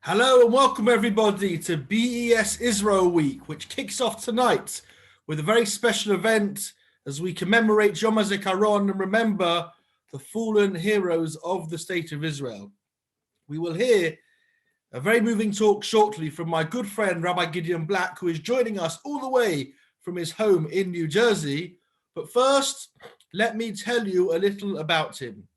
Hello and welcome everybody to BES Israel Week, which kicks off tonight with a very special event as we commemorate Yom Hazikaron and remember the fallen heroes of the State of Israel. We will hear a very moving talk shortly from my good friend Rabbi Gideon Black, who is joining us all the way from his home in New Jersey. But first, let me tell you a little about him.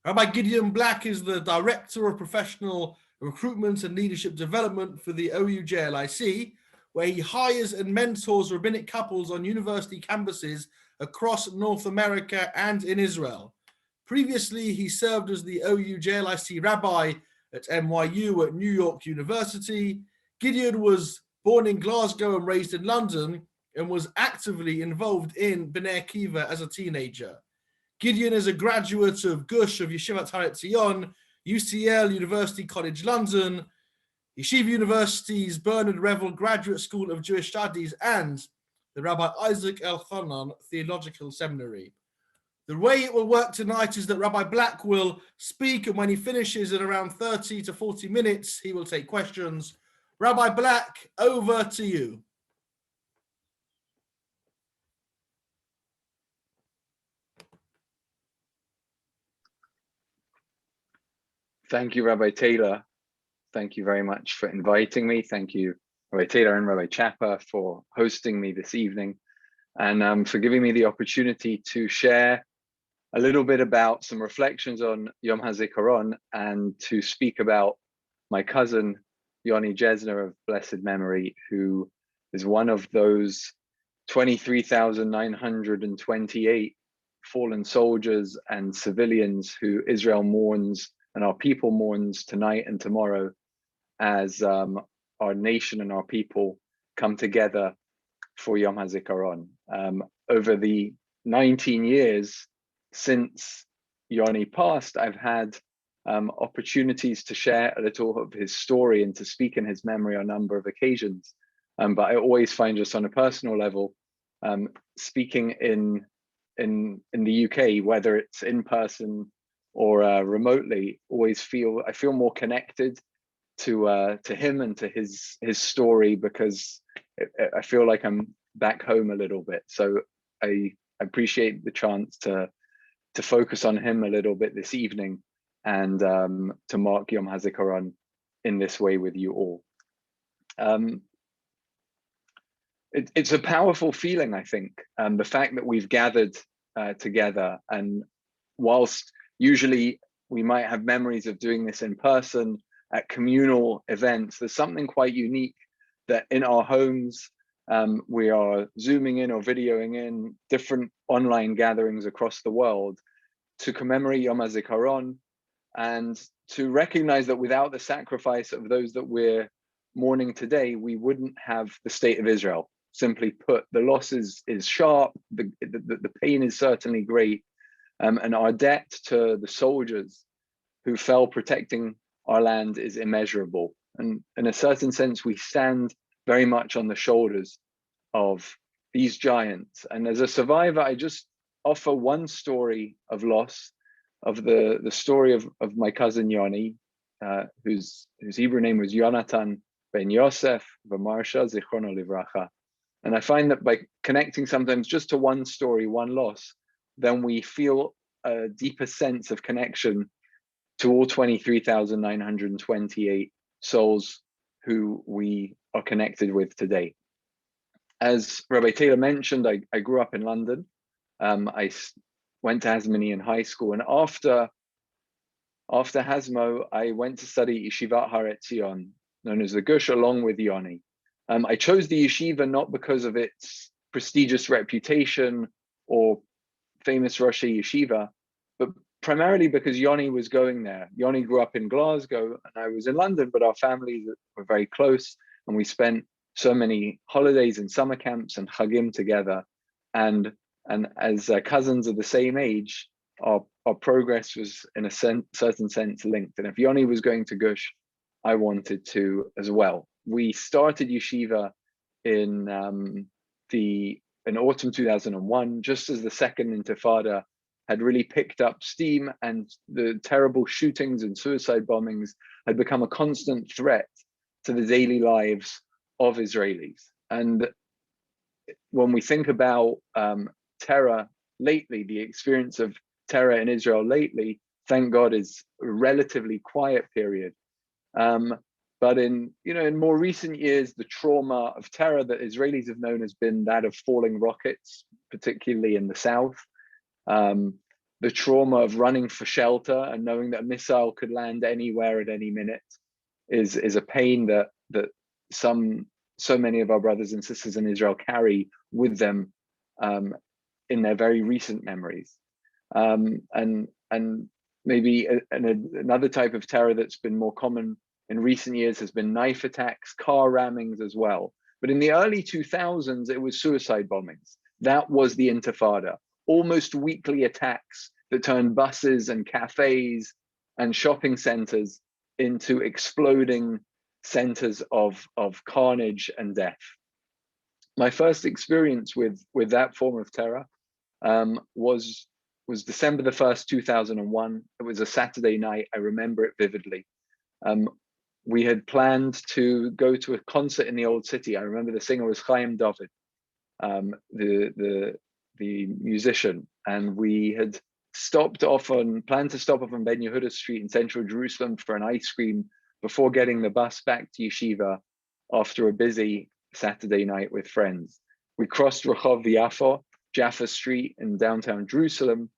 Rabbi Gideon Black is the Director of Professional Recruitment and Leadership Development for the OUJLIC, where he hires and mentors rabbinic couples on university campuses across North America and in Israel. Previously, he served as the OUJLIC rabbi at NYU at New York University. Gideon was born in Glasgow and raised in London and was actively involved in Bnei Akiva as a teenager. Gideon is a graduate of Gush of Yeshivat Har Etzion, UCL, University College London, Yeshiva University's Bernard Revel Graduate School of Jewish Studies, and the Rabbi Isaac Elchanan Theological Seminary. The way it will work tonight is that Rabbi Black will speak, and when he finishes in around 30 to 40 minutes, he will take questions. Rabbi Black, over to you. Thank you, Rabbi Taylor. Thank you very much for inviting me. Thank you, Rabbi Taylor and Rabbi Chapper, for hosting me this evening and for giving me the opportunity to share a little bit about some reflections on Yom Hazikaron and to speak about my cousin, Yoni Jesner of blessed memory, who is one of those 23,928 fallen soldiers and civilians who Israel mourns and our people mourns tonight and tomorrow as our nation and our people come together for Yom HaZikaron. Over the 19 years since Yoni passed, I've had opportunities to share a little of his story and to speak in his memory on a number of occasions. But I always find, just on a personal level, speaking in the UK, whether it's in person or remotely, I feel more connected to him and to his story, because I feel like I'm back home a little bit. So I appreciate the chance to focus on him a little bit this evening and to mark Yom HaZikaron in this way with you all. It's a powerful feeling, I think, the fact that we've gathered together, and whilst usually we might have memories of doing this in person at communal events, there's something quite unique that in our homes, we are zooming in or videoing in different online gatherings across the world to commemorate Yom HaZikaron and to recognize that without the sacrifice of those that we're mourning today, we wouldn't have the state of Israel. Simply put, the loss is sharp, the pain is certainly great, and our debt to the soldiers who fell protecting our land is immeasurable. And in a certain sense, we stand very much on the shoulders of these giants. And as a survivor, I just offer one story of loss, of the story of my cousin Yoni, whose Hebrew name was Yonatan ben Yosef v'Marsha Zichrono Livracha. And I find that by connecting sometimes just to one story, one loss, then we feel a deeper sense of connection to all 23,928 souls who we are connected with today. As Rabbi Taylor mentioned, I grew up in London. I went to Hasmonean High School, and after Hasmo, I went to study Yeshivat Har Etzion, known as the Gush, along with Yoni. I chose the yeshiva not because of its prestigious reputation or famous Roshei Yeshiva, but primarily because Yoni was going there. Yoni grew up in Glasgow and I was in London, but our families were very close, and we spent so many holidays and summer camps and chagim together. And as cousins of the same age, our progress was in a certain sense linked. And if Yoni was going to Gush, I wanted to as well. We started yeshiva in autumn 2001, just as the second intifada had really picked up steam and the terrible shootings and suicide bombings had become a constant threat to the daily lives of Israelis. And when we think about terror lately, the experience of terror in Israel lately, thank God, is a relatively quiet period. But in more recent years, the trauma of terror that Israelis have known has been that of falling rockets, particularly in the south. The trauma of running for shelter and knowing that a missile could land anywhere at any minute is a pain that so many of our brothers and sisters in Israel carry with them in their very recent memories. And maybe another type of terror that's been more common in recent years has been knife attacks, car rammings as well. But in the early 2000s, it was suicide bombings. That was the Intifada. Almost weekly attacks that turned buses and cafes and shopping centers into exploding centers of carnage and death. My first experience with that form of terror was December the 1st, 2001. It was a Saturday night. I remember it vividly. We had planned to go to a concert in the Old City. I remember the singer was Chaim David, the musician, and we had planned to stop off on Ben Yehuda Street in central Jerusalem for an ice cream before getting the bus back to Yeshiva after a busy Saturday night with friends. We crossed Rehov Yafo, Jaffa Street in downtown Jerusalem,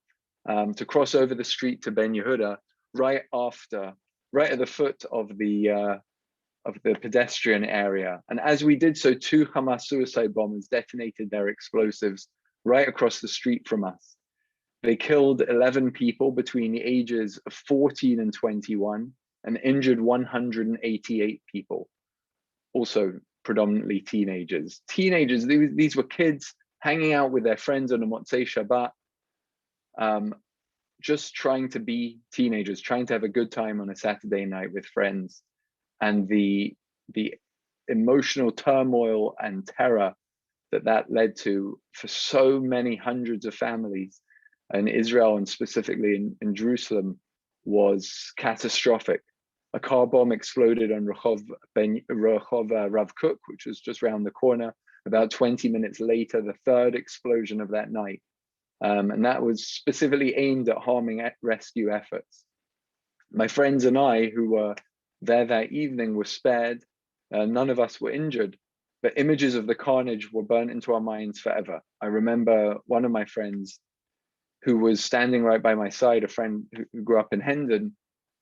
to cross over the street to Ben Yehuda right at the foot of the pedestrian area. And as we did so, 2 Hamas suicide bombers detonated their explosives right across the street from us. They killed 11 people between the ages of 14 and 21 and injured 188 people, also predominantly teenagers. These were kids hanging out with their friends on a Motzei Shabbat, just trying to be teenagers, trying to have a good time on a Saturday night with friends. And the emotional turmoil and terror that led to for so many hundreds of families in Israel, and specifically in Jerusalem, was catastrophic. A car bomb exploded on Rehov Rav Kook, which was just around the corner. About 20 minutes later, the third explosion of that night. And that was specifically aimed at harming rescue efforts. My friends and I, who were there that evening, were spared. None of us were injured, but images of the carnage were burnt into our minds forever. I remember one of my friends who was standing right by my side, a friend who grew up in Hendon,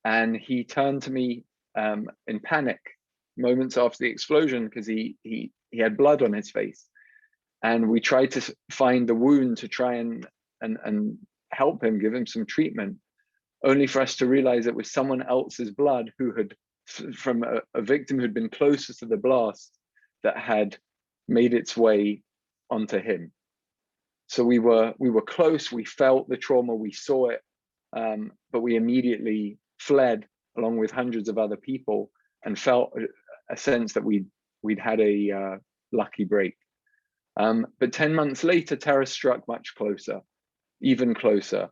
and he turned to me in panic moments after the explosion because he had blood on his face. And we tried to find the wound to try and help him, give him some treatment, only for us to realize it was someone else's blood who had, from a victim who'd been closest to the blast, that had made its way onto him. So we were close, we felt the trauma, we saw it, but we immediately fled along with hundreds of other people and felt a sense that we'd had a lucky break. But 10 months later, terror struck much closer, even closer.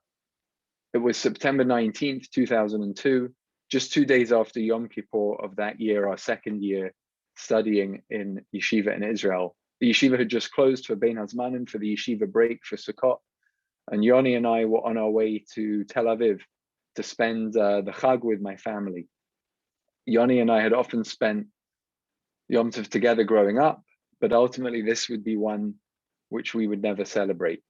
It was September 19th, 2002, just 2 days after Yom Kippur of that year, our second year studying in yeshiva in Israel. The yeshiva had just closed for Bein Hazmanim, for the yeshiva break for Sukkot, and Yoni and I were on our way to Tel Aviv to spend the Chag with my family. Yoni and I had often spent Yom Tov together growing up, but ultimately this would be one which we would never celebrate.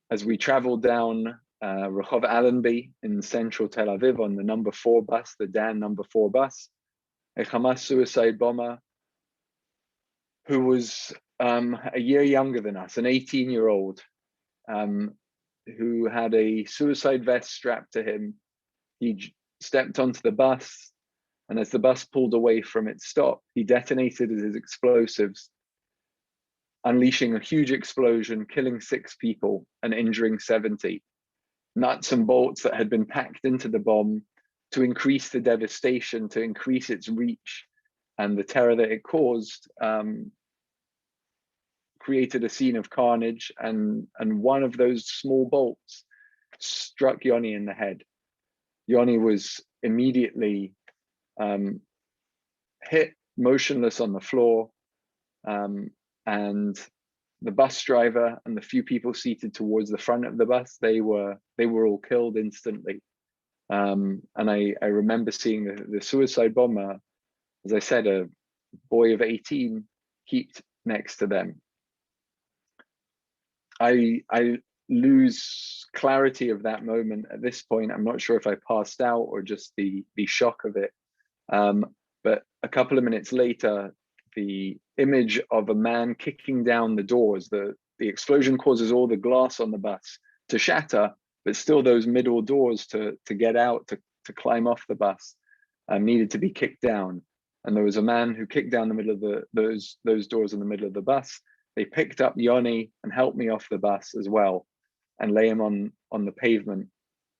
As we traveled down Rehov Allenby in central Tel Aviv on the number 4 bus, the Dan number 4 bus, a Hamas suicide bomber who was a year younger than us, an 18-year-old, who had a suicide vest strapped to him. He stepped onto the bus, and as the bus pulled away from its stop, he detonated his explosives, unleashing a huge explosion, killing 6 people and injuring 70. Nuts and bolts that had been packed into the bomb to increase the devastation, to increase its reach and the terror that it caused, created a scene of carnage, and one of those small bolts struck Yoni in the head. Yoni was immediately hit motionless on the floor, and the bus driver and the few people seated towards the front of the bus, they were all killed instantly. And I remember seeing the suicide bomber, as I said, a boy of 18, heaped next to them. I lose clarity of that moment at this point. I'm not sure if I passed out or just the shock of it. But a couple of minutes later, the image of a man kicking down the doors, the explosion causes all the glass on the bus to shatter, but still those middle doors to get out, to climb off the bus, needed to be kicked down. And there was a man who kicked down the middle of those doors in the middle of the bus. They picked up Yoni and helped me off the bus as well, and lay him on the pavement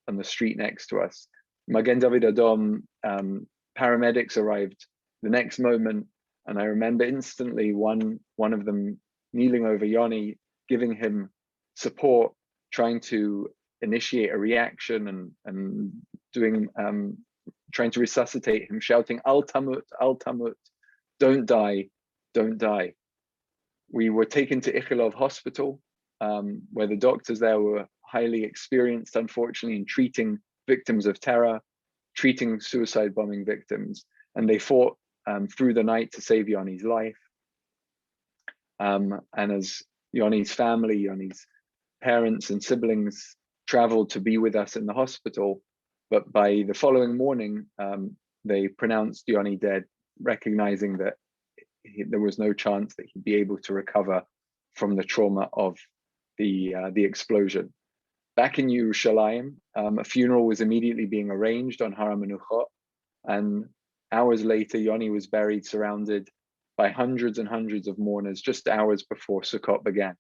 on the street next to us. Magen David Adom paramedics arrived the next moment, and I remember instantly one of them kneeling over Yoni, giving him support, trying to initiate a reaction and doing trying to resuscitate him, shouting "Al Tamut, Al Tamut, don't die, don't die." We were taken to Ichilov Hospital, where the doctors there were highly experienced, unfortunately, in treating victims of terror, treating suicide bombing victims, and they fought through the night to save Yoni's life. And as Yoni's family, Yoni's parents and siblings traveled to be with us in the hospital, but by the following morning, they pronounced Yoni dead, recognizing that there was no chance that he'd be able to recover from the trauma of the explosion. Back in Yerushalayim, a funeral was immediately being arranged on Har HaMenuchot, and hours later, Yoni was buried surrounded by hundreds and hundreds of mourners just hours before Sukkot began.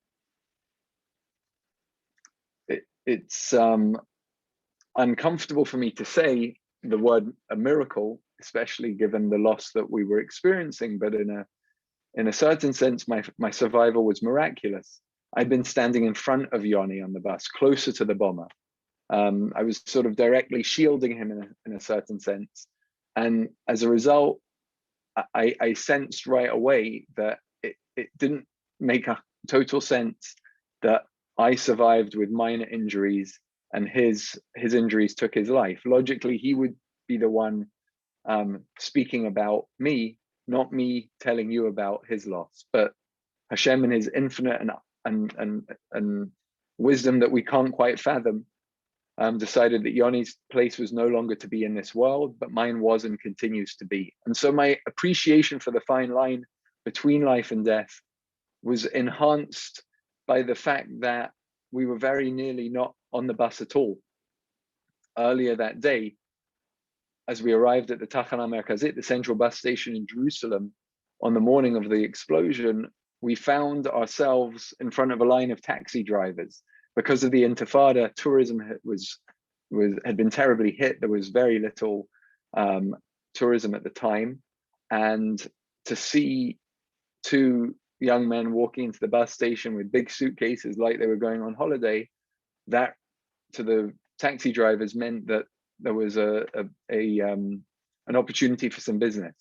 It's uncomfortable for me to say the word a miracle, especially given the loss that we were experiencing, but in a certain sense, my survival was miraculous. I'd been standing in front of Yoni on the bus, closer to the bomber. I was sort of directly shielding him in a certain sense. And as a result, I sensed right away that it didn't make a total sense that I survived with minor injuries and his injuries took his life. Logically, he would be the one speaking about me, not me telling you about his loss. But Hashem, in his infinite and wisdom that we can't quite fathom, decided that Yoni's place was no longer to be in this world, but mine was and continues to be. And so my appreciation for the fine line between life and death was enhanced by the fact that we were very nearly not on the bus at all. Earlier that day, as we arrived at the Tachana Merkazit, the central bus station in Jerusalem, on the morning of the explosion, we found ourselves in front of a line of taxi drivers. Because of the Intifada, tourism had been terribly hit. There was very little tourism at the time. And to see two young men walking into the bus station with big suitcases like they were going on holiday, that to the taxi drivers meant that there was an opportunity for some business.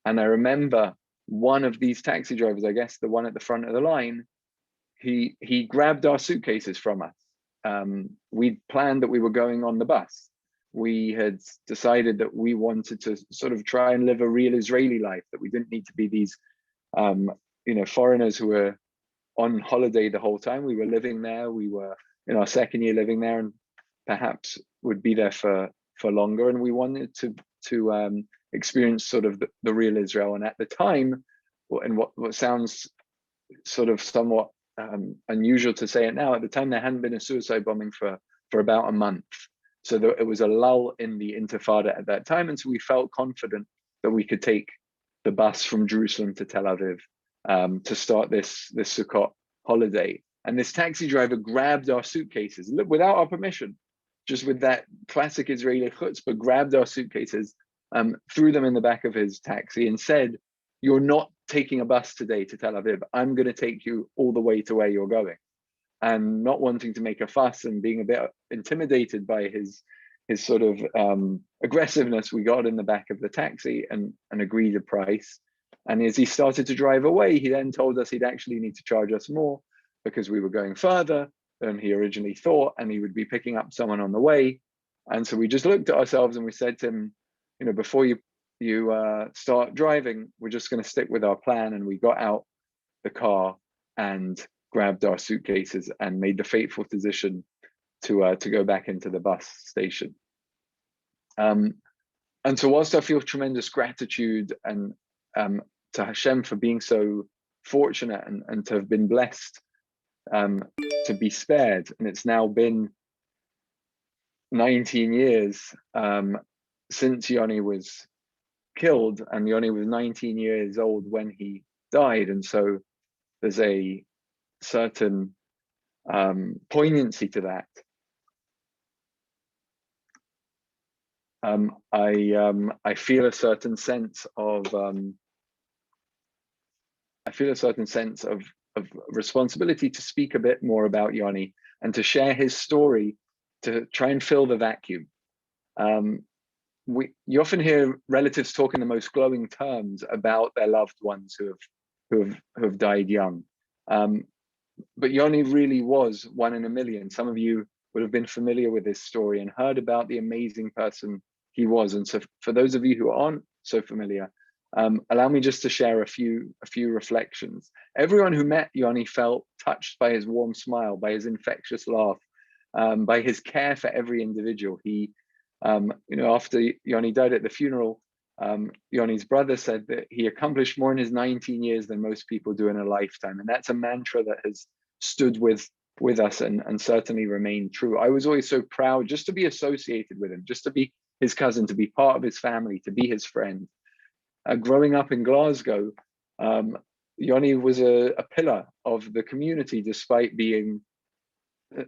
And I remember one of these taxi drivers, I guess the one at the front of the line, he grabbed our suitcases from us. We'd planned that we were going on the bus. We had decided that we wanted to sort of try and live a real Israeli life, that we didn't need to be these foreigners who were on holiday the whole time. We were living there. We were in our second year living there and perhaps would be there for longer. And we wanted to experience sort of the real Israel. And at the time, and what sounds sort of somewhat unusual to say it now, at the time there hadn't been a suicide bombing for about a month. So it was a lull in the Intifada at that time. And so we felt confident that we could take the bus from Jerusalem to Tel Aviv to start this Sukkot holiday. And this taxi driver grabbed our suitcases without our permission, just with that classic Israeli chutzpah, grabbed our suitcases, threw them in the back of his taxi and said, "You're not taking a bus today to Tel Aviv. I'm going to take you all the way to where you're going." And not wanting to make a fuss and being a bit intimidated by his his sort of aggressiveness, we got in the back of the taxi and agreed a price. And as he started to drive away, he then told us he'd actually need to charge us more because we were going further than he originally thought, and he would be picking up someone on the way. And so we just looked at ourselves and we said to him, you know, before you start driving, we're just going to stick with our plan. And we got out the car and grabbed our suitcases and made the fateful decision to go back into the bus station. And so whilst I feel tremendous gratitude and to Hashem for being so fortunate and to have been blessed to be spared, and it's now been 19 years since Yoni was killed, and Yoni was 19 years old when he died, and so there's a certain poignancy to that. I feel a certain sense of responsibility to speak a bit more about Yoni and to share his story, to try and fill the vacuum. You often hear relatives talk in the most glowing terms about their loved ones who have died young. But Yoni really was one in a million. Some of you would have been familiar with his story and heard about the amazing person he was. And so for those of you who aren't so familiar, allow me just to share a few reflections. Everyone who met Yoni felt touched by his warm smile, by his infectious laugh, by his care for every individual. He, after Yoni died at the funeral, Yoni's brother said that he accomplished more in his 19 years than most people do in a lifetime. And that's a mantra that has stood with us and certainly remained true. I was always so proud just to be associated with him, just to be his cousin, to be part of his family, to be his friend. Growing up in Glasgow, Yoni was a pillar of the community, despite being a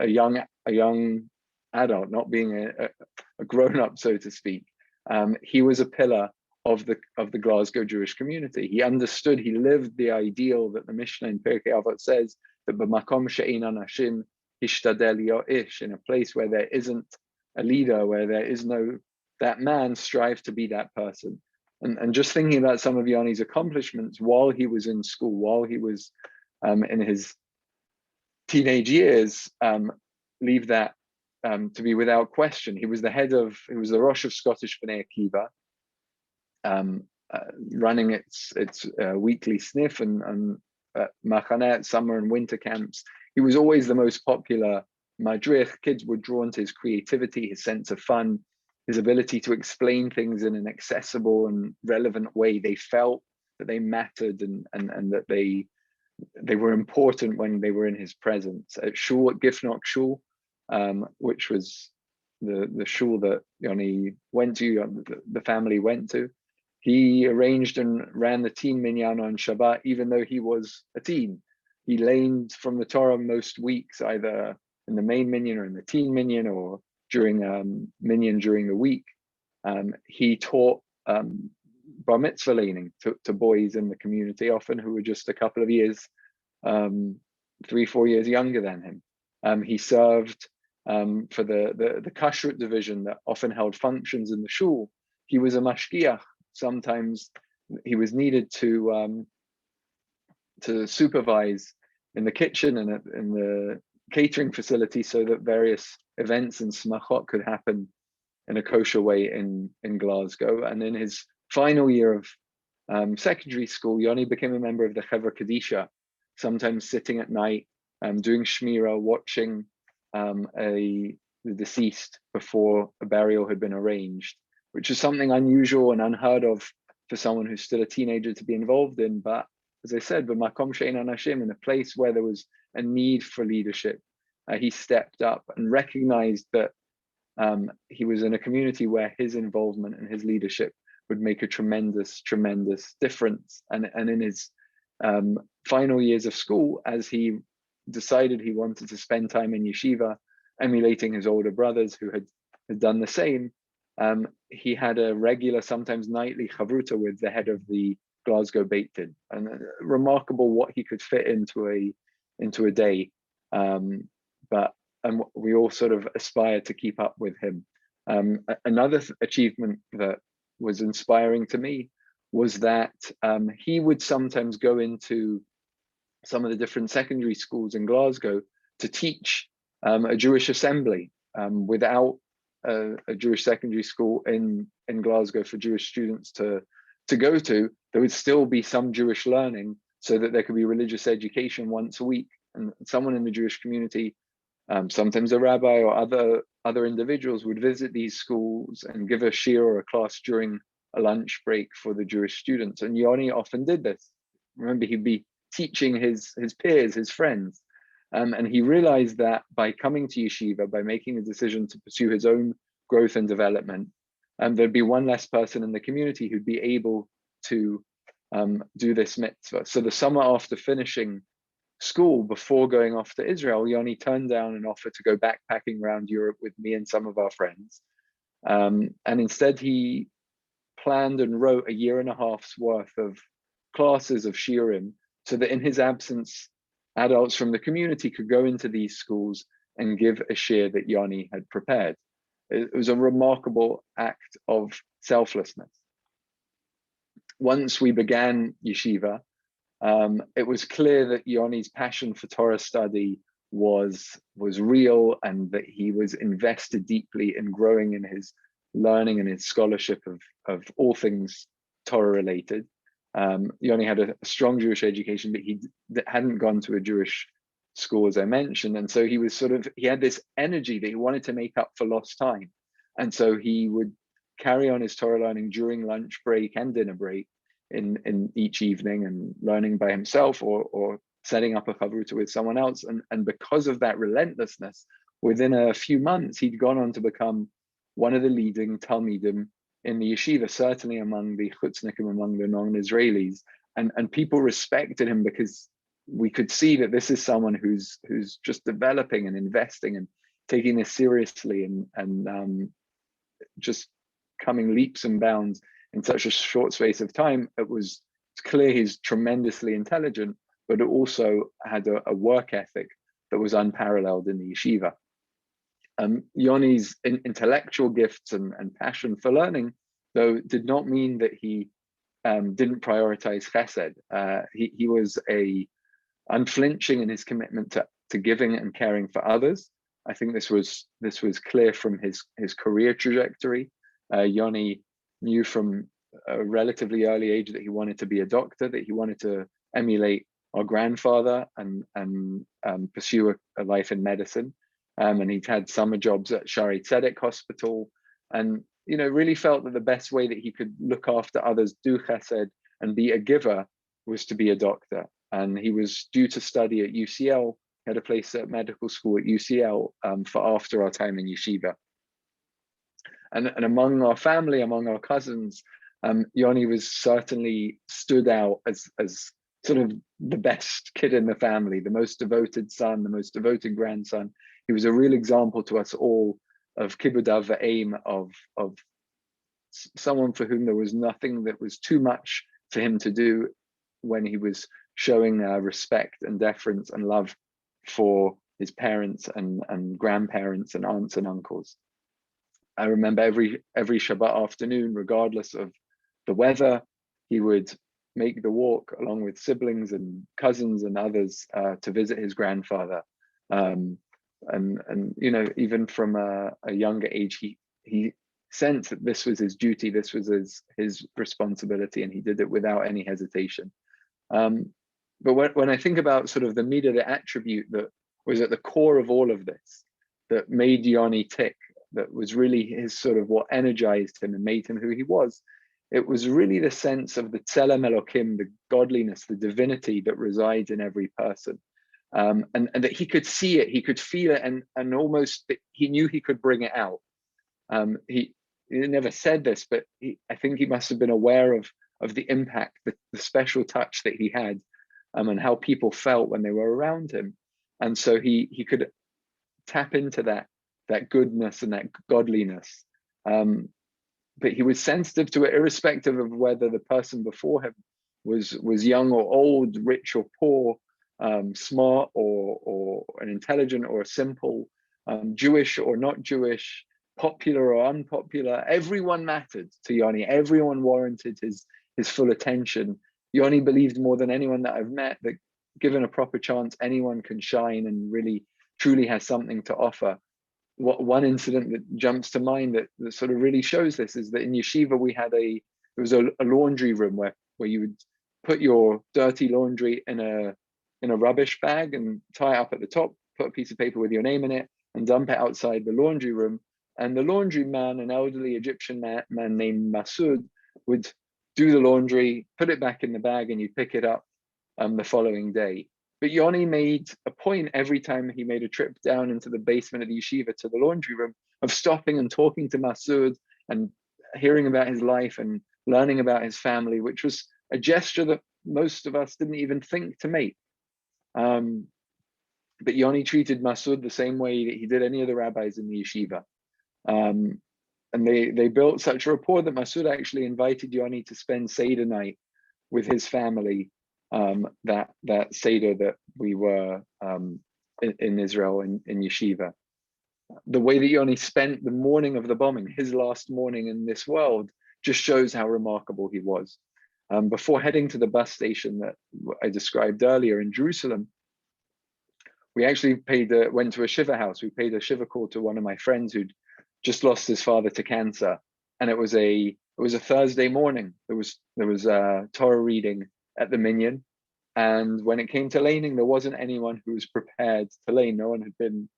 young adult, not being a grown-up, so to speak. He was a pillar of the Glasgow Jewish community. He understood, he lived the ideal that the Mishnah in Pirkei Avot says, that b'makom she'ein anashim hishtadel yo'ish, in a place where there isn't a leader, where there is no that man, strive to be that person. And just thinking about some of Yoni's accomplishments while he was in school, while he was in his teenage years, leave that to be without question. He was the Rosh of Scottish B'nai Akiva, running its weekly sniff and machanet, summer and winter camps. He was always the most popular madrich. Kids were drawn to his creativity, his sense of fun, his ability to explain things in an accessible and relevant way. They felt that they mattered and that they were important when they were in his presence. At shul, at Gifnock Shul, which was the shul that Yoni went to, the family went to, he arranged and ran the teen minyan on Shabbat, even though he was a teen. He laned from the Torah most weeks, either in the main minyan or in the teen minyan, or during minyan during the week. He taught bar mitzvah laning to boys in the community, often who were just a couple of years, 3-4 years younger than him. He served for the kashrut division that often held functions in the shul. He was a mashgiach. Sometimes he was needed to supervise in the kitchen and in the catering facility, so that various events and smachot could happen in a kosher way in Glasgow. And in his final year of secondary school, Yoni became a member of the Chevra Kadisha, sometimes sitting at night, doing shmirah, watching the deceased before a burial had been arranged, which is something unusual and unheard of for someone who's still a teenager to be involved in. But as I said, b'makom she'ein anashim, in a place where there was a need for leadership, he stepped up and recognized that he was in a community where his involvement and his leadership would make a tremendous difference. And in his final years of school, as he decided he wanted to spend time in yeshiva, emulating his older brothers who had done the same, he had a regular, sometimes nightly chavruta with the head of the Glasgow Beit Din, and remarkable what he could fit into a day. But we all sort of aspire to keep up with him. Another achievement that was inspiring to me was that he would sometimes go into some of the different secondary schools in Glasgow to teach a Jewish assembly. Without a Jewish secondary school in Glasgow for Jewish students to go to, there would still be some Jewish learning so that there could be religious education once a week. And someone in the Jewish community, sometimes a rabbi or other individuals, would visit these schools and give a shiur or a class during a lunch break for the Jewish students. And Yoni often did this. Remember, he'd be teaching his peers, his friends. And he realized that by coming to yeshiva, by making a decision to pursue his own growth and development, there'd be one less person in the community who'd be able to do this mitzvah. So the summer after finishing school, before going off to Israel, Yoni turned down an offer to go backpacking around Europe with me and some of our friends. And instead, he planned and wrote a year and a half's worth of classes of shiurim, so that in his absence, adults from the community could go into these schools and give a shiur that Yoni had prepared. It was a remarkable act of selflessness. Once we began yeshiva, it was clear that Yoni's passion for Torah study was real, and that he was invested deeply in growing in his learning and his scholarship of all things Torah related. Yoni had a strong Jewish education, but he hadn't gone to a Jewish school, as I mentioned. And so he had this energy that he wanted to make up for lost time. And so he would carry on his Torah learning during lunch break and dinner break in each evening, and learning by himself or setting up a chavruta with someone else. And because of that relentlessness, within a few months, he'd gone on to become one of the leading Talmidim in the yeshiva, certainly among the chutznikim, among the non-Israelis, and people respected him because we could see that this is someone who's just developing and investing and taking this seriously, and just coming leaps and bounds in such a short space of time. It's clear he's tremendously intelligent, but it also had a work ethic that was unparalleled in the yeshiva. Yoni's intellectual gifts and passion for learning, though, did not mean that he didn't prioritize chesed. He was unflinching in his commitment to giving and caring for others. I think this was clear from his career trajectory. Yoni knew from a relatively early age that he wanted to be a doctor, that he wanted to emulate our grandfather and pursue a life in medicine. And he'd had summer jobs at Shari Tzedek Hospital, and really felt that the best way that he could look after others, do chesed, and be a giver was to be a doctor. And he was due to study at UCL, had a place at medical school at UCL for after our time in yeshiva. And among our family, among our cousins, Yoni was certainly stood out as sort of the best kid in the family, the most devoted son, the most devoted grandson. He was a real example to us all of kibud av v'aim, of someone for whom there was nothing that was too much for him to do when he was showing respect and deference and love for his parents and grandparents and aunts and uncles. I remember every Shabbat afternoon, regardless of the weather, he would make the walk along with siblings and cousins and others to visit his grandfather. And even from a younger age, he sensed that this was his duty, this was his responsibility, and he did it without any hesitation. But when I think about sort of the midah, the attribute that was at the core of all of this, that made Yoni tick, that was really his sort of what energized him and made him who he was, it was really the sense of the tzelem Elokim, the godliness, the divinity that resides in every person. And that he could see it, he could feel it, and almost he knew he could bring it out. He never said this, but I think he must have been aware of the impact, the special touch that he had, and how people felt when they were around him. And so he could tap into that goodness and that godliness. But he was sensitive to it, irrespective of whether the person before him was young or old, rich or poor, smart or an intelligent or a simple. Jewish or not Jewish, popular or unpopular, everyone mattered to Yoni. Everyone warranted his full attention. Yoni believed more than anyone that I've met that given a proper chance, anyone can shine and really truly has something to offer. One incident that jumps to mind that sort of really shows this is that in yeshiva there was a laundry room where you would put your dirty laundry in a rubbish bag and tie it up at the top, put a piece of paper with your name in it, and dump it outside the laundry room. And the laundry man, an elderly Egyptian man named Masood, would do the laundry, put it back in the bag, and you'd pick it up the following day. But Yoni made a point every time he made a trip down into the basement of the yeshiva to the laundry room of stopping and talking to Masood and hearing about his life and learning about his family, which was a gesture that most of us didn't even think to make. But Yoni treated Masood the same way that he did any of the rabbis in the yeshiva. And they built such a rapport that Masood actually invited Yoni to spend Seder night with his family, that Seder that we were in Israel in yeshiva. The way that Yoni spent the morning of the bombing, his last morning in this world, just shows how remarkable he was. Before heading to the bus station that I described earlier in Jerusalem, we actually went to a shiva house. We paid a shiva call to one of my friends who'd just lost his father to cancer, and it was a Thursday morning. There was Torah reading at the minyan, and when it came to laning, there wasn't anyone who was prepared to lane. No one had been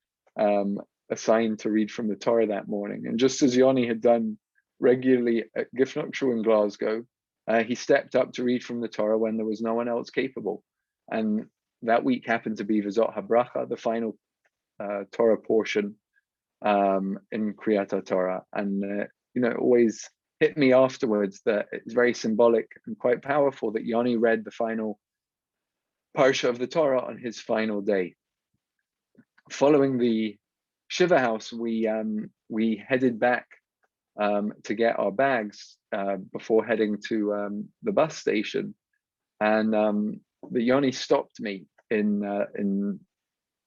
assigned to read from the Torah that morning. And just as Yoni had done regularly at Gifnok Shul in Glasgow, he stepped up to read from the Torah when there was no one else capable. And that week happened to be V'zot HaBracha, the final Torah portion in Kriyat Torah. And it always hit me afterwards that it's very symbolic and quite powerful that Yoni read the final parsha of the Torah on his final day. Following the shiva house, we headed back to get our bags before heading to the bus station, and the Yoni stopped me on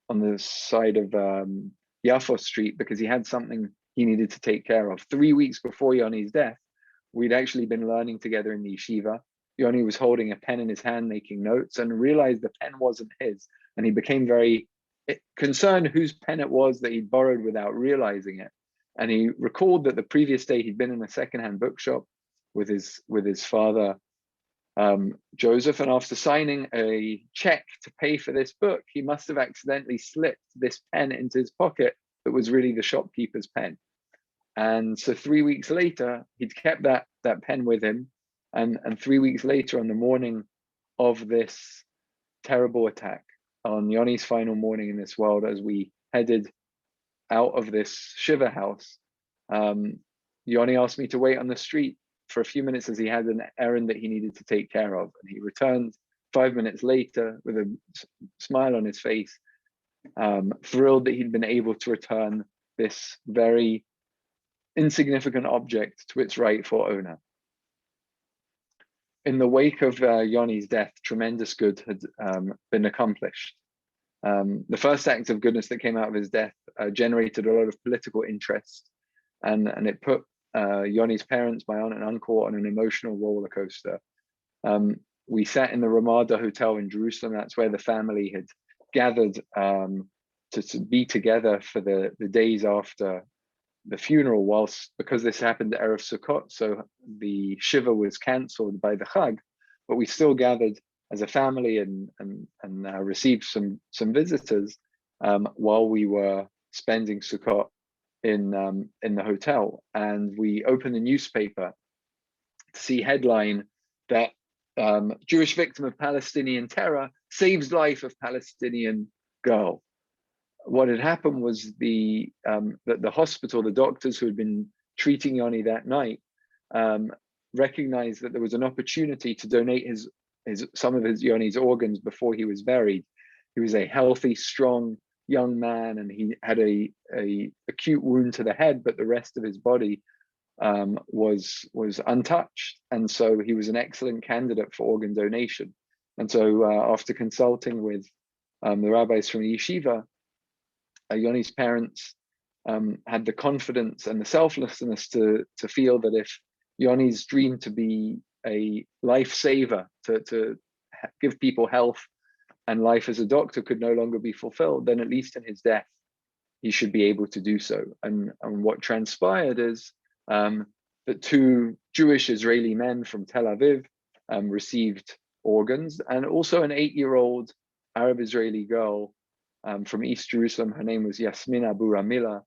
the side of Yafo Street because he had something he needed to take care of. 3 weeks before Yoni's death, we'd actually been learning together in the yeshiva. Yoni was holding a pen in his hand, making notes, and realized the pen wasn't his. And he became very concerned whose pen it was that he'd borrowed without realizing it. And he recalled that the previous day he'd been in a secondhand bookshop with his father, Joseph, and after signing a check to pay for this book, he must have accidentally slipped this pen into his pocket that was really the shopkeeper's pen. And so 3 weeks later, he'd kept that pen with him. And 3 weeks later, on the morning of this terrible attack, on Yoni's final morning in this world, as we headed out of this shiva house, Yoni asked me to wait on the street for a few minutes as he had an errand that he needed to take care of. And he returned 5 minutes later with a smile on his face, thrilled that he'd been able to return this very insignificant object to its rightful owner. In the wake of Yoni's death, tremendous good had been accomplished. The first act of goodness that came out of his death generated a lot of political interest, and it put Yoni's parents, my aunt and uncle, on an emotional roller coaster. We sat in the Ramada Hotel in Jerusalem. That's where the family had gathered to be together for the days after the funeral, because this happened at Erev Sukkot, so the Shiva was cancelled by the Chag, but we still gathered as a family and received some visitors while we were spending Sukkot in the hotel. And we opened the newspaper to see headline that Jewish victim of Palestinian terror saves life of Palestinian girl. What had happened was the hospital, the doctors who had been treating Yoni that night, recognized that there was an opportunity to donate some of Yoni's organs before he was buried. He was a healthy, strong young man, and he had a acute wound to the head, but the rest of his body was untouched, and so he was an excellent candidate for organ donation. And so after consulting with the rabbis from the yeshiva, Yoni's parents had the confidence and the selflessness to feel that if Yoni's dream to be a lifesaver, to give people health and life as a doctor could no longer be fulfilled, then at least in his death, he should be able to do so. And what transpired is that two Jewish Israeli men from Tel Aviv received organs, and also an 8-year-old Arab Israeli girl from East Jerusalem. Her name was Yasmin Abu Ramila.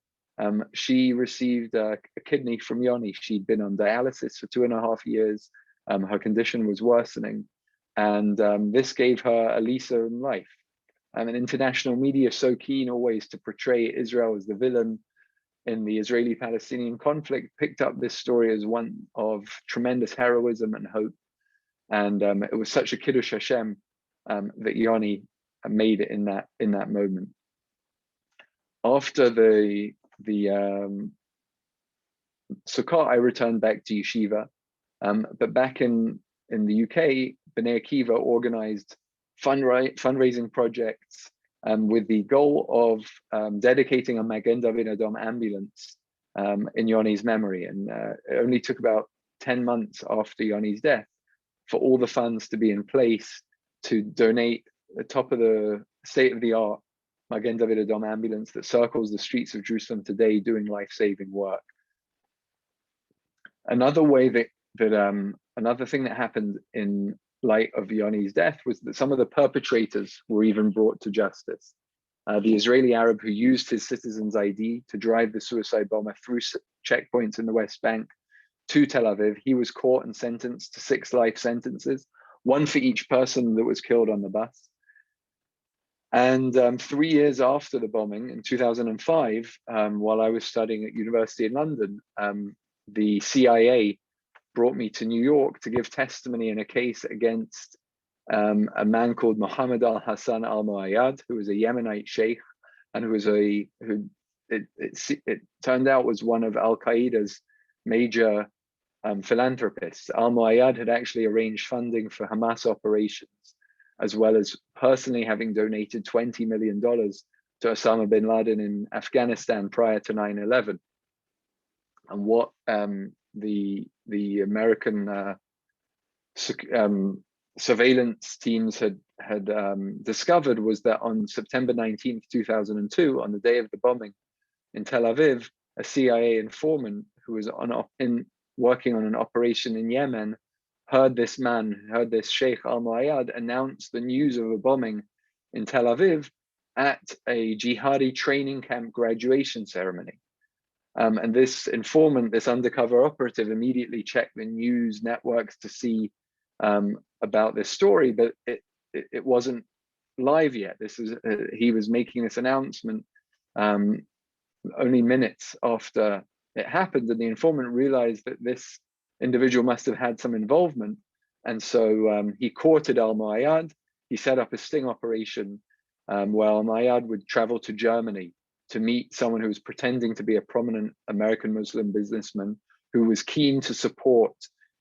She received a kidney from Yoni. She'd been on dialysis for 2.5 years. Her condition was worsening, and this gave her a lease on life. And international media so keen always to portray Israel as the villain in the Israeli-Palestinian conflict picked up this story as one of tremendous heroism and hope. And it was such a Kiddush Hashem that Yoni made it in that moment. After the Sukkot, I returned back to yeshiva, but back in the UK, Bnei Akiva organized fundraising projects with the goal of dedicating a Magen David Adom ambulance in Yoni's memory. And it only took about 10 months after Yoni's death for all the funds to be in place to donate the top of the state-of-the-art Magen David Adom ambulance that circles the streets of Jerusalem today doing life-saving work. Another thing that happened in light of Yoni's death was that some of the perpetrators were even brought to justice. The Israeli Arab who used his citizen's ID to drive the suicide bomber through checkpoints in the West Bank to Tel Aviv, he was caught and sentenced to 6 life sentences, 1 for each person that was killed on the bus. And 3 years after the bombing, in 2005, while I was studying at University in London, the CIA brought me to New York to give testimony in a case against a man called Mohammed al-Hassan al-Muayyad, who was a Yemenite sheikh, and who it turned out was one of al-Qaeda's major philanthropists. Al-Muayyad had actually arranged funding for Hamas operations, as well as personally having donated $20 million to Osama bin Laden in Afghanistan prior to 9/11. And what the American surveillance teams had discovered was that on September 19th, 2002, on the day of the bombing in Tel Aviv, a CIA informant who was working on an operation in Yemen heard this Sheikh al-Muayyad announce the news of a bombing in Tel Aviv at a jihadi training camp graduation ceremony. And this informant, this undercover operative, immediately checked the news networks to see about this story, but it wasn't live yet. He was making this announcement only minutes after it happened, and the informant realized that this individual must have had some involvement, and so he courted al-Muayyad. He set up a sting operation where al-Muayyad would travel to Germany to meet someone who was pretending to be a prominent American Muslim businessman who was keen to support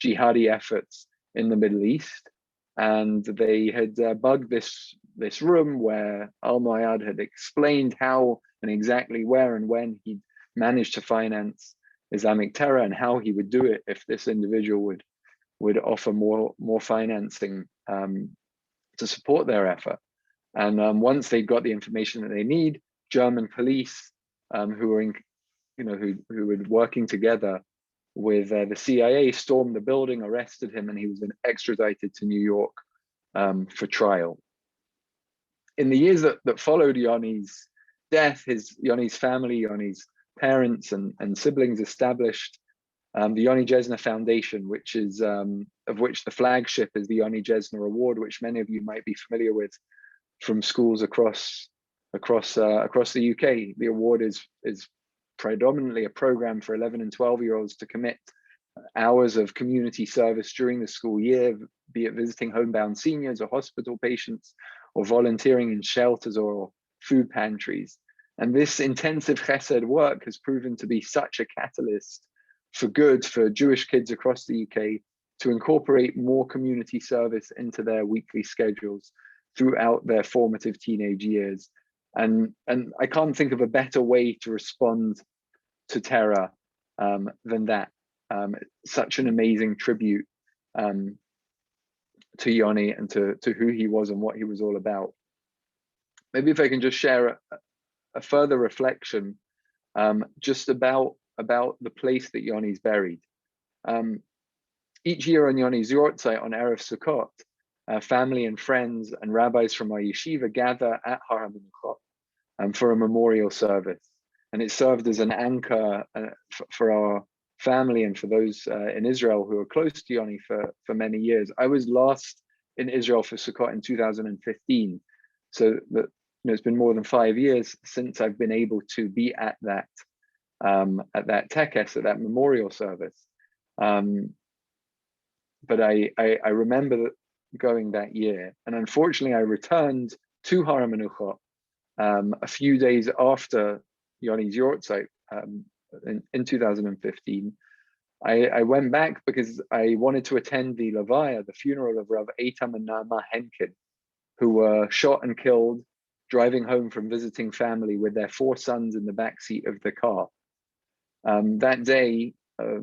jihadi efforts in the Middle East. And they had bugged this room where al-Muayyad had explained how and exactly where and when he managed to finance Islamic terror and how he would do it if this individual would offer more financing to support their effort. And once they got the information that they need, German police who were working together with the CIA stormed the building, arrested him, and he was then extradited to New York for trial. In the years that followed Yoni's death, Yoni's family, Yoni's parents and siblings established the Yoni Jesner Foundation, which is of which the flagship is the Yoni Jesner Award, which many of you might be familiar with from schools across the UK. The award is predominantly a program for 11 and 12-year-olds to commit hours of community service during the school year, be it visiting homebound seniors or hospital patients, or volunteering in shelters or food pantries. And this intensive chesed work has proven to be such a catalyst for good for Jewish kids across the UK to incorporate more community service into their weekly schedules throughout their formative teenage years. And I can't think of a better way to respond to terror than that. Such an amazing tribute to Yoni and to who he was and what he was all about. Maybe if I can just share a further reflection just about the place that Yoni's buried. Each year on Yoni's Yortzeit on Erev Sukkot, family and friends and rabbis from our yeshiva gather at Har HaMenuchot for a memorial service. And it served as an anchor for our family and for those in Israel who are close to Yoni for many years. I was last in Israel for Sukkot in 2015. So that, it's been more than 5 years since I've been able to be at that tekes, at that memorial service. But I remember going that year, and unfortunately I returned to Har HaMenuchot a few days after Yoni's Yortzeit in 2015. I went back because I wanted to attend the Levaya, the funeral of Rav Eitam and Naama Henkin, who were shot and killed driving home from visiting family with their 4 sons in the back seat of the car. That day,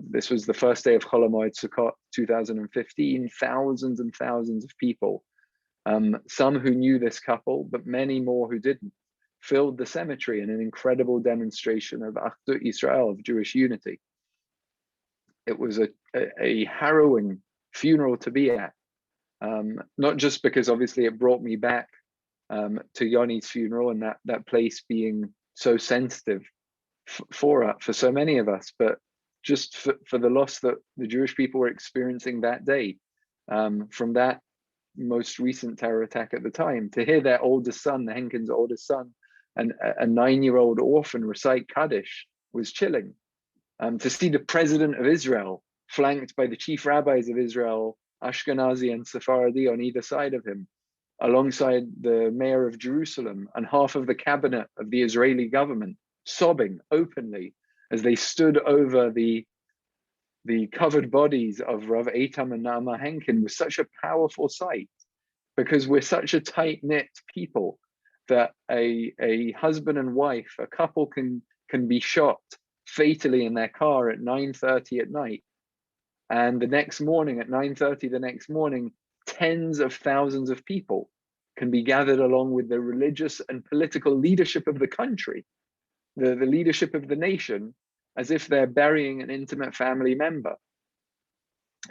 this was the first day of Chol HaMoed Sukkot 2015, thousands and thousands of people, some who knew this couple, but many more who didn't, filled the cemetery in an incredible demonstration of Achdut Yisrael, of Jewish unity. It was a harrowing funeral to be at, not just because obviously it brought me back to Yoni's funeral and that place being so sensitive for so many of us, but just for the loss that the Jewish people were experiencing that day from that most recent terror attack at the time. To hear their oldest son, the Henkin's oldest son, and a 9-year-old orphan recite Kaddish was chilling. To see the president of Israel flanked by the chief rabbis of Israel, Ashkenazi and Sephardi on either side of him, alongside the mayor of Jerusalem and half of the cabinet of the Israeli government, sobbing openly as they stood over the covered bodies of Rav Eitam and Naama Henkin, was such a powerful sight, because we're such a tight-knit people that a husband and wife, a couple can be shot fatally in their car at 9:30 at night, and the next morning at 9:30 the next morning, tens of thousands of people can be gathered along with the religious and political leadership of the country, the leadership of the nation, as if they're burying an intimate family member.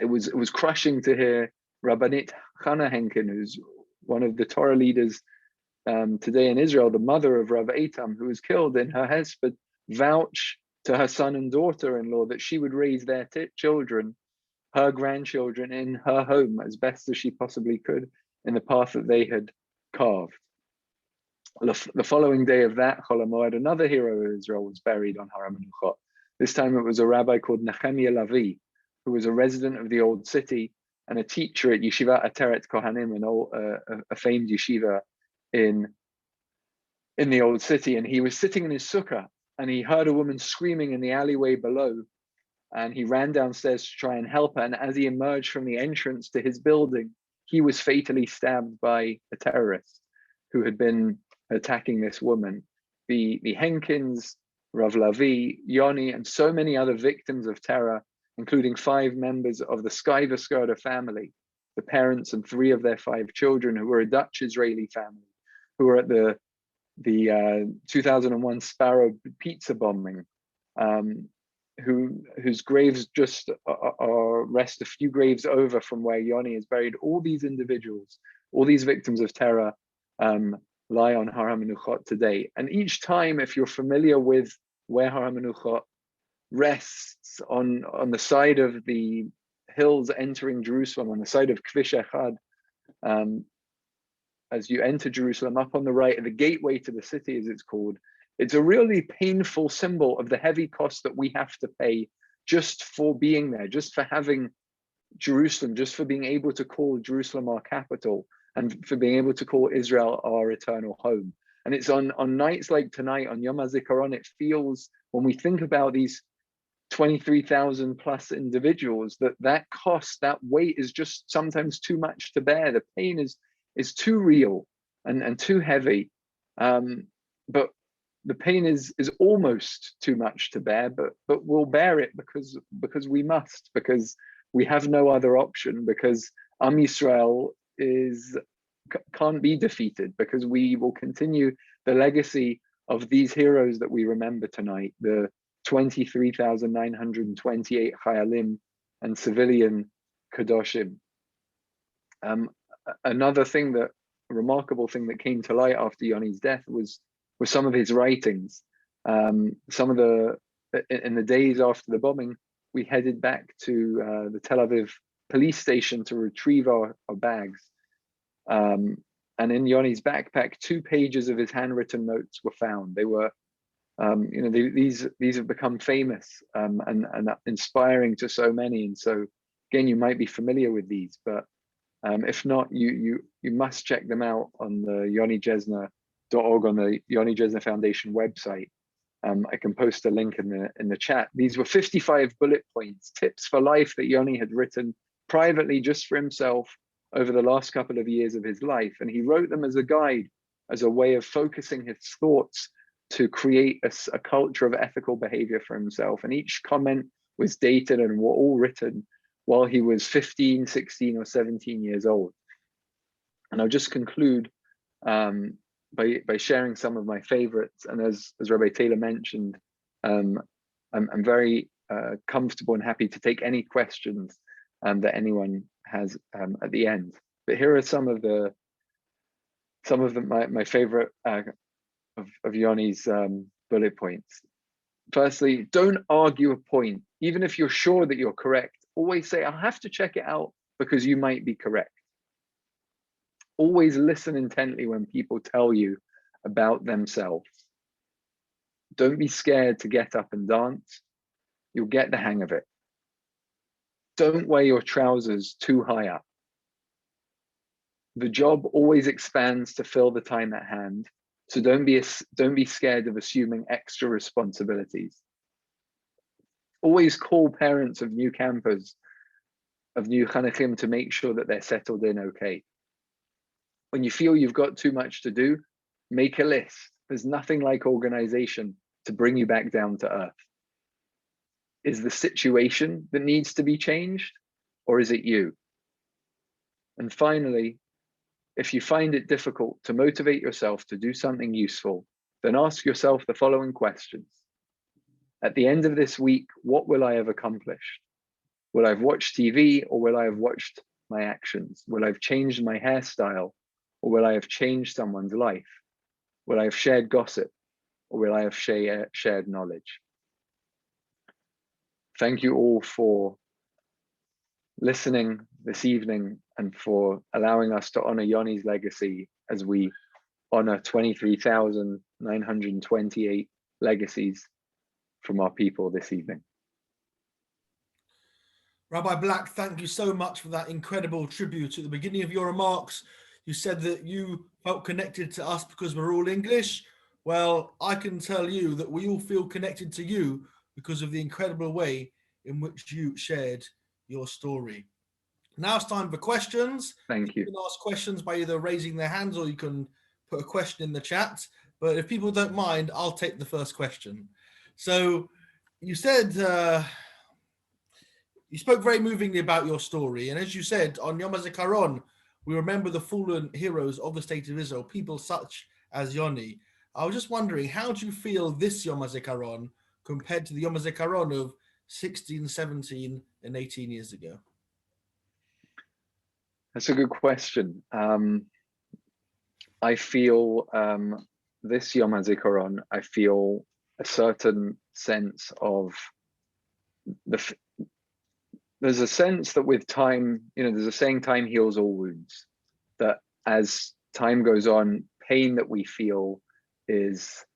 It was crushing to hear Rabbanit Chana Henkin, who's one of the Torah leaders today in Israel, the mother of Rav Eitam, who was killed in her hesped, vouch to her son and daughter-in-law that she would raise their children, her grandchildren, in her home as best as she possibly could in the path that they had carved. The following day of that Chol HaMoed, another hero of Israel was buried on Har HaMenuchot. This time it was a rabbi called Nehemiah Lavi, who was a resident of the Old City and a teacher at Yeshiva Ateret Kohanim, a famed yeshiva in the Old City. And he was sitting in his sukkah and he heard a woman screaming in the alleyway below, and he ran downstairs to try and help her. And as he emerged from the entrance to his building, he was fatally stabbed by a terrorist who had been attacking this woman. The Henkins, Rav Lavi, Yoni, and so many other victims of terror, including 5 members of the Skyverskirder family, the parents and 3 of their 5 children, who were a Dutch Israeli family, who were at the 2001 Sparrow pizza bombing, whose graves just rest a few graves over from where Yoni is buried. All these individuals, all these victims of terror, lie on Har HaMenuchot today. And each time, if you're familiar with where Har HaMenuchot rests on the side of the hills entering Jerusalem, on the side of Kvish Echad, as you enter Jerusalem, up on the right, the gateway to the city, as it's called, it's a really painful symbol of the heavy cost that we have to pay just for being there, just for having Jerusalem, just for being able to call Jerusalem our capital, and for being able to call Israel our eternal home. And it's on nights like tonight, on Yom Hazikaron, it feels, when we think about these 23,000 plus individuals, that cost, that weight is just sometimes too much to bear. The pain is too real and too heavy. but the pain is almost too much to bear, but we'll bear it because we must, because we have no other option, because Am Yisrael can't be defeated, because we will continue the legacy of these heroes that we remember tonight, the 23,928 Chayalim and civilian Kadoshim. Another remarkable thing that came to light after Yoni's death was some of his writings. In the days after the bombing, we headed back to the Tel Aviv police station to retrieve our bags. And in Yoni's backpack, 2 pages of his handwritten notes were found. They were, these have become famous and inspiring to so many. And so, again, you might be familiar with these, but if not, you must check them out on the YoniJesner.org, on the Yoni Jesner Foundation website. I can post a link in the chat. These were 55 bullet points, tips for life that Yoni had written privately just for himself over the last couple of years of his life. And he wrote them as a guide, as a way of focusing his thoughts to create a culture of ethical behavior for himself. And each comment was dated and were all written while he was 15, 16, or 17 years old. And I'll just conclude by sharing some of my favorites. And as Rabbi Taylor mentioned, I'm very comfortable and happy to take any questions that anyone has at the end. But here are some of my favorite of Yoni's bullet points. Firstly, don't argue a point, even if you're sure that you're correct. Always say, I'll have to check it out because you might be correct. Always listen intently when people tell you about themselves. Don't be scared to get up and dance. You'll get the hang of it. Don't wear your trousers too high up. The job always expands to fill the time at hand. So don't be scared of assuming extra responsibilities. Always call parents of new campers, of new Chanachim, to make sure that they're settled in okay. When you feel you've got too much to do, make a list. There's nothing like organization to bring you back down to earth. Is the situation that needs to be changed, or is it you? And finally, if you find it difficult to motivate yourself to do something useful, then ask yourself the following questions. At the end of this week, what will I have accomplished? Will I have watched TV, or will I have watched my actions? Will I have changed my hairstyle, or will I have changed someone's life? Will I have shared gossip, or will I have shared knowledge? Thank you all for listening this evening and for allowing us to honor Yoni's legacy as we honor 23,928 legacies from our people this evening. Rabbi Black, thank you so much for that incredible tribute. At the beginning of your remarks, you said that you felt connected to us because we're all English. Well, I can tell you that we all feel connected to you because of the incredible way in which you shared your story. Now it's time for questions. Thank you. You can ask questions by either raising their hands or you can put a question in the chat. But if people don't mind, I'll take the first question. So you said, you spoke very movingly about your story. And as you said, on Yom Hazikaron, we remember the fallen heroes of the state of Israel, people such as Yoni. I was just wondering, how do you feel this Yom Hazikaron compared to the Yom Hazikaron of 16, 17, and 18 years ago? That's a good question. I feel this Yom HaZikaron, I feel a certain sense of there's a sense that with time, there's a saying, time heals all wounds, that as time goes on, pain that we feel is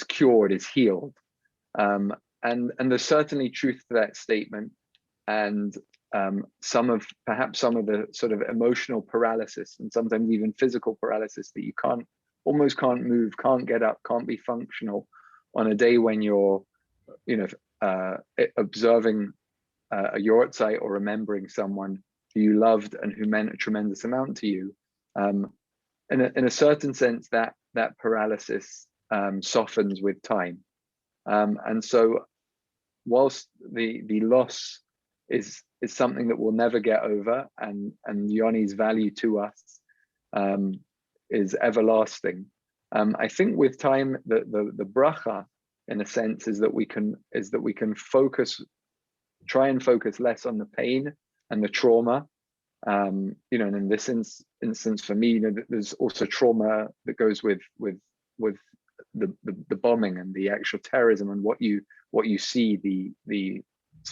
cured, is healed. And there's certainly truth to that statement. And perhaps some of the sort of emotional paralysis and sometimes even physical paralysis that you almost can't move, can't get up, can't be functional on a day when you're, observing a yortzeit or remembering someone who you loved and who meant a tremendous amount to you. In a certain sense, that paralysis softens with time. And so whilst the loss is something that we'll never get over, and Yoni's value to us is everlasting, I think with time the bracha, in a sense, is that we can try and focus less on the pain and the trauma. And in this instance for me, there's also trauma that goes with the bombing and the actual terrorism, and what you see, the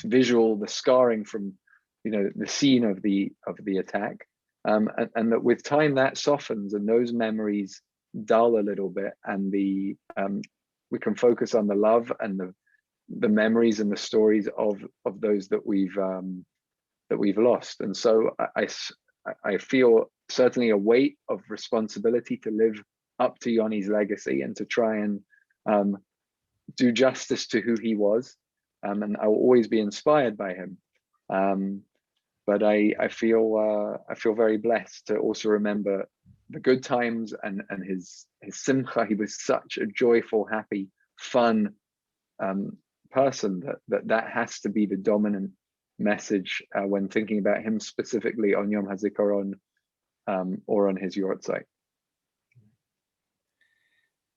visual, the scarring from the scene of the attack, and that with time that softens and those memories dull a little bit, and we can focus on the love and the memories and the stories of those that we've lost. And so I feel certainly a weight of responsibility to live up to Yoni's legacy and to try and do justice to who he was, and I will always be inspired by him. But I feel very blessed to also remember the good times and his simcha. He was such a joyful, happy, fun person that has to be the dominant message when thinking about him specifically on Yom Hazikaron or on his yortzeit.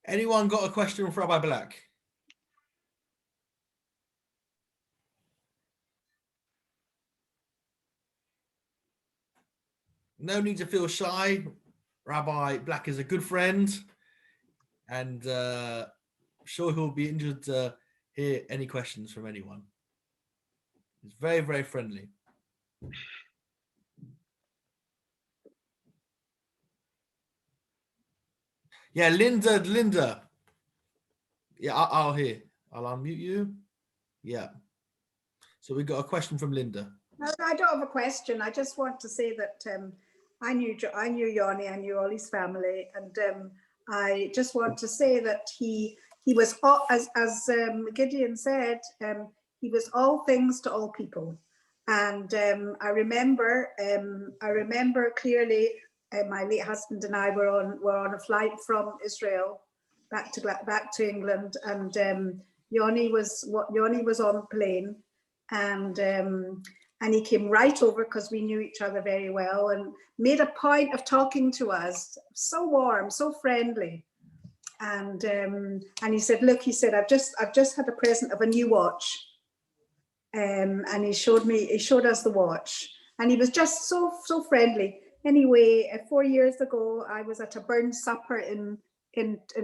Anyone got a question for Rabbi Black? No need to feel shy. Rabbi Black is a good friend, and sure he'll be interested to hear any questions from anyone. He's very, very friendly. Yeah, Linda. Yeah, I'll hear. I'll unmute you. Yeah. So we got a question from Linda. No, I don't have a question. I just want to say that I knew Yoni, I knew all his family, and I just want to say that he was, as Gideon said, he was all things to all people. And I remember clearly, my late husband and I were on a flight from Israel back to England, and Yoni was on the plane, and he came right over because we knew each other very well, and made a point of talking to us. So warm, so friendly, and he said, "Look," he said, "I've just had a present of a new watch," and he showed us the watch, and he was just so friendly. Anyway, 4 years ago, I was at a Burns supper in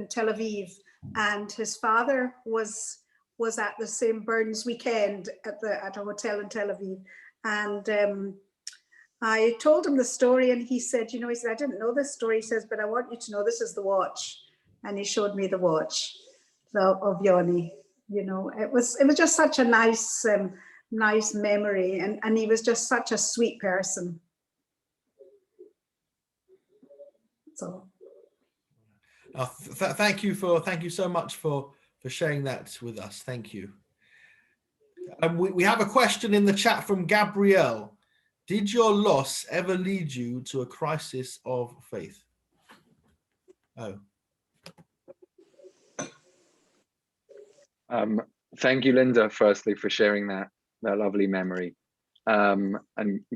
Tel Aviv, and his father was at the same Burns weekend at a hotel in Tel Aviv, and I told him the story, and he said, he said, "I didn't know this story." He says, "But I want you to know this is the watch," and he showed me the watch of Yoni. It was just such a nice memory, and he was just such a sweet person. So thank you so much for sharing that with us. Thank you. We have a question in the chat from Gabrielle. Did your loss ever lead you to a crisis of faith? Thank you, Linda, firstly, for sharing that lovely memory. And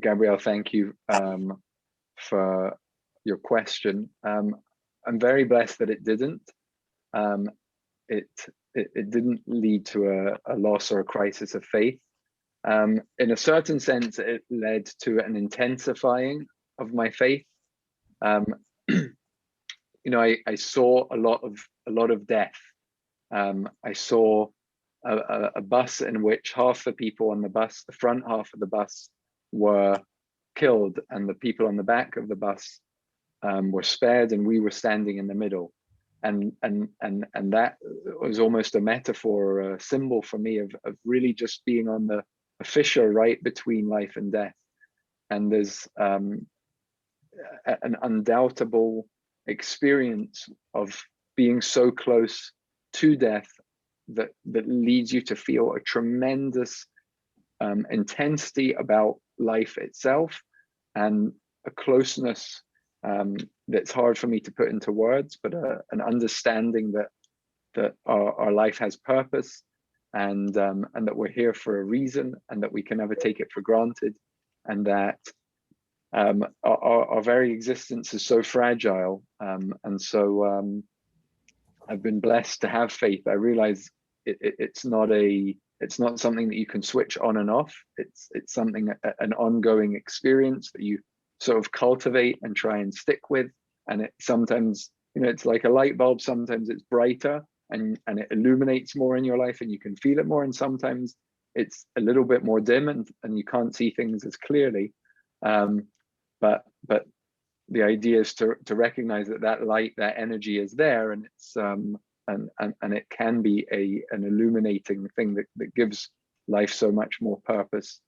Gabrielle, thank you for your question. I'm very blessed that it didn't. It didn't lead to a loss or a crisis of faith. In a certain sense, it led to an intensifying of my faith. I saw a lot of death. I saw a bus in which half the people on the bus, the front half of the bus, were killed, and the people on the back of the bus were spared, and we were standing in the middle. And that was almost a metaphor, or a symbol for me of really just being on the fissure right between life and death. And there's an undoubtable experience of being so close to death that leads you to feel a tremendous intensity about life itself, and a closeness that's hard for me to put into words, but an understanding that that our life has purpose, and that we're here for a reason, and that we can never take it for granted, and that our very existence is so fragile. And so I've been blessed to have faith. I realize it's not something that you can switch on and off. It's something, an ongoing experience that you sort of cultivate and try and stick with. And it sometimes, it's like a light bulb. Sometimes it's brighter and it illuminates more in your life and you can feel it more. And sometimes it's a little bit more dim and you can't see things as clearly. But the idea is to recognize that light, that energy is there, and it's and it can be an illuminating thing that gives life so much more purpose.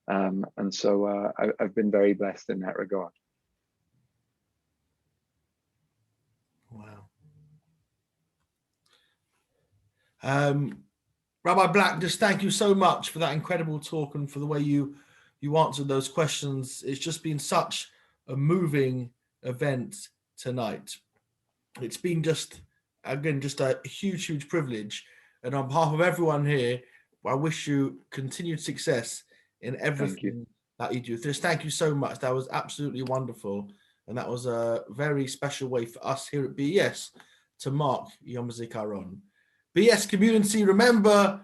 And so I've been very blessed in that regard. Wow. Rabbi Black, just thank you so much for that incredible talk and for the way you answered those questions. It's just been such a moving event tonight. It's been just a huge privilege. And on behalf of everyone here, I wish you continued success in everything that you do. Just thank you so much. That was absolutely wonderful. And that was a very special way for us here at BES to mark Yom Hazikaron. BES community, remember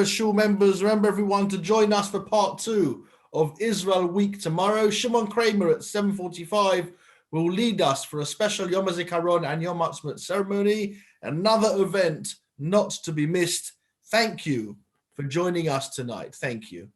Shul members, remember everyone to join us for part 2 of Israel Week tomorrow. Shimon Kramer at 7:45 will lead us for a special Yom HaZikaron and Yom Ha'atzmaut ceremony, another event not to be missed. Thank you for joining us tonight. Thank you.